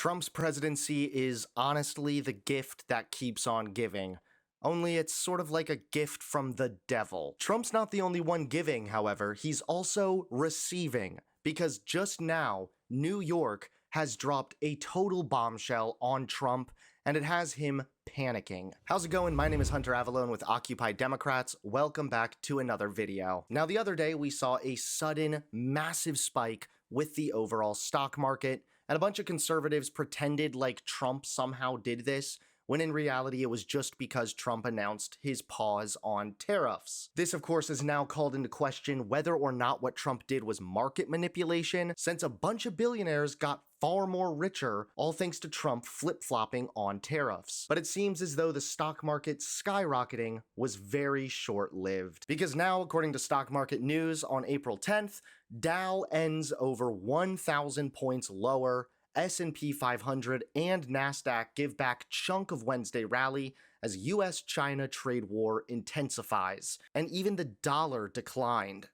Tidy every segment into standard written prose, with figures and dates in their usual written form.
Trump's presidency is honestly the gift that keeps on giving. Only it's sort of like a gift from the devil. Trump's not the only one giving, however, he's also receiving. Because just now, New York has dropped a total bombshell on Trump, and it has him panicking. How's it going? My name is Hunter Avalone with Occupy Democrats. Welcome back to another video. Now, the other day we saw a sudden, massive spike with the overall stock market, and a bunch of conservatives pretended like Trump somehow did this, when in reality it was just because Trump announced his pause on tariffs. This, of course, is now called into question whether or not what Trump did was market manipulation, since a bunch of billionaires got far more richer, all thanks to Trump flip-flopping on tariffs. But it seems as though the stock market skyrocketing was very short-lived. Because now, according to Stock Market News, on April 10th, Dow ends over 1,000 points lower, S&P 500 and NASDAQ give back chunk of Wednesday rally as US-China trade war intensifies, and even the dollar declined.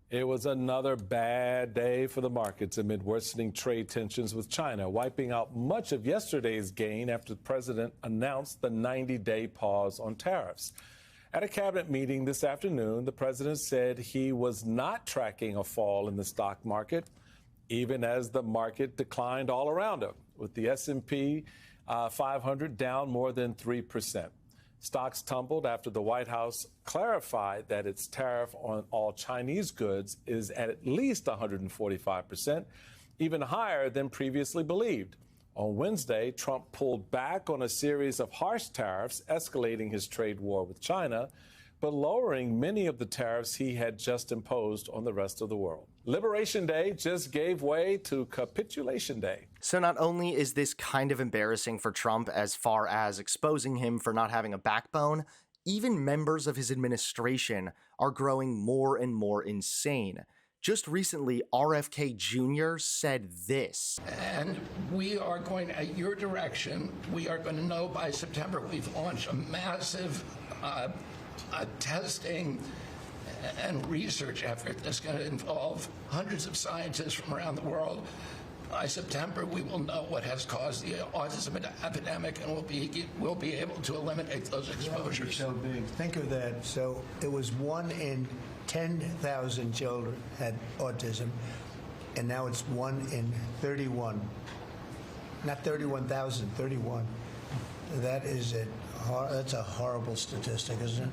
It was another bad day for the markets amid worsening trade tensions with China, wiping out much of yesterday's gain after the president announced the 90-day pause on tariffs. At a cabinet meeting this afternoon, the president said he was not tracking a fall in the stock market, even as the market declined all around him, with the S&P 500 down more than 3%. Stocks tumbled after the White House clarified that its tariff on all Chinese goods is at least 145%, even higher than previously believed. On Wednesday, Trump pulled back on a series of harsh tariffs, escalating his trade war with China, but lowering many of the tariffs he had just imposed on the rest of the world. Liberation Day just gave way to Capitulation Day. So not only is this kind of embarrassing for Trump as far as exposing him for not having a backbone, even members of his administration are growing more and more insane. Just recently, RFK Jr. said this. And we are going, at your direction, we are going to know by September. We've launched a massive testing and research effort that's going to involve hundreds of scientists from around the world. By September, we will know what has caused the autism epidemic, and we'll be able to eliminate those exposures. So big. Think of that. So it was 1 in 10,000 children had autism, and now it's 1 in 31. Not 31,000, 31. That's a horrible statistic, isn't it?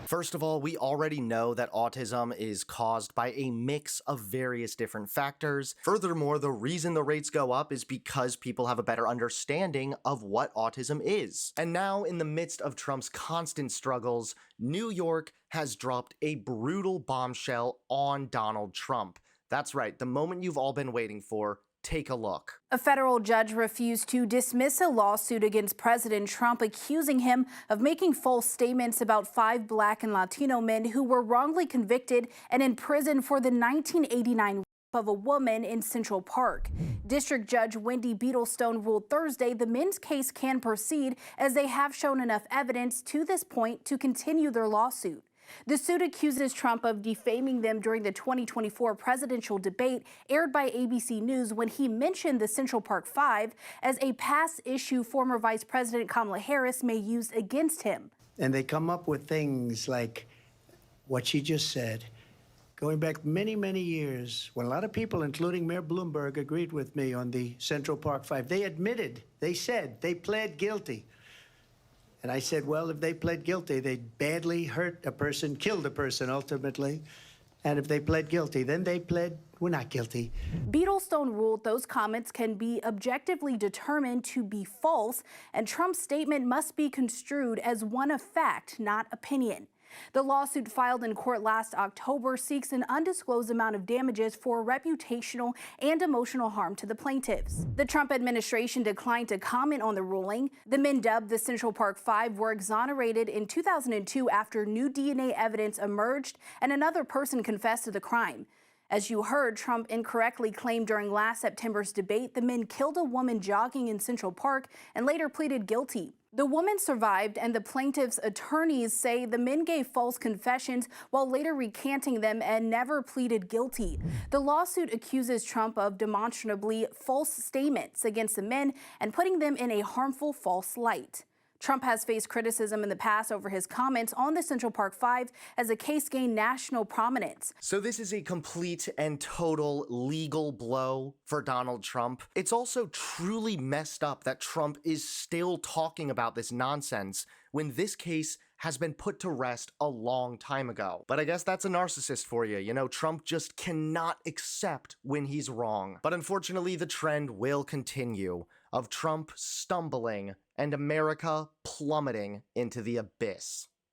First of all, we already know that autism is caused by a mix of various different factors. Furthermore, the reason the rates go up is because people have a better understanding of what autism is. And now, in the midst of Trump's constant struggles, New York has dropped a brutal bombshell on Donald Trump. That's right, the moment you've all been waiting for. Take a look. A federal judge refused to dismiss a lawsuit against President Trump, accusing him of making false statements about 5 Black and Latino men who were wrongly convicted and in prison for the 1989 rape of a woman in Central Park. District Judge Wendy Beetlestone ruled Thursday the men's case can proceed as they have shown enough evidence to this point to continue their lawsuit. The suit accuses Trump of defaming them during the 2024 presidential debate aired by ABC News when he mentioned the Central Park Five as a past issue former Vice President Kamala Harris may use against him. And they come up with things like what she just said, going back many, many years, when a lot of people, including Mayor Bloomberg, agreed with me on the Central Park Five. They admitted, they said, they pled guilty. And I said, well, if they pled guilty, they badly hurt a person, killed a person ultimately. And if they pled guilty, then they pled, we're not guilty. Beetlestone ruled those comments can be objectively determined to be false, and Trump's statement must be construed as one of fact, not opinion. The lawsuit filed in court last October seeks an undisclosed amount of damages for reputational and emotional harm to the plaintiffs. The Trump administration declined to comment on the ruling. The men dubbed the Central Park Five were exonerated in 2002 after new DNA evidence emerged and another person confessed to the crime. As you heard, Trump incorrectly claimed during last September's debate the men killed a woman jogging in Central Park and later pleaded guilty. The woman survived, and the plaintiff's attorneys say the men gave false confessions while later recanting them and never pleaded guilty. The lawsuit accuses Trump of demonstrably false statements against the men and putting them in a harmful false light. Trump has faced criticism in the past over his comments on the Central Park Five as the case gained national prominence. So this is a complete and total legal blow for Donald Trump. It's also truly messed up that Trump is still talking about this nonsense when this case has been put to rest a long time ago. But I guess that's a narcissist for you. You know, Trump just cannot accept when he's wrong. But unfortunately, the trend will continue of Trump stumbling and America plummeting into the abyss.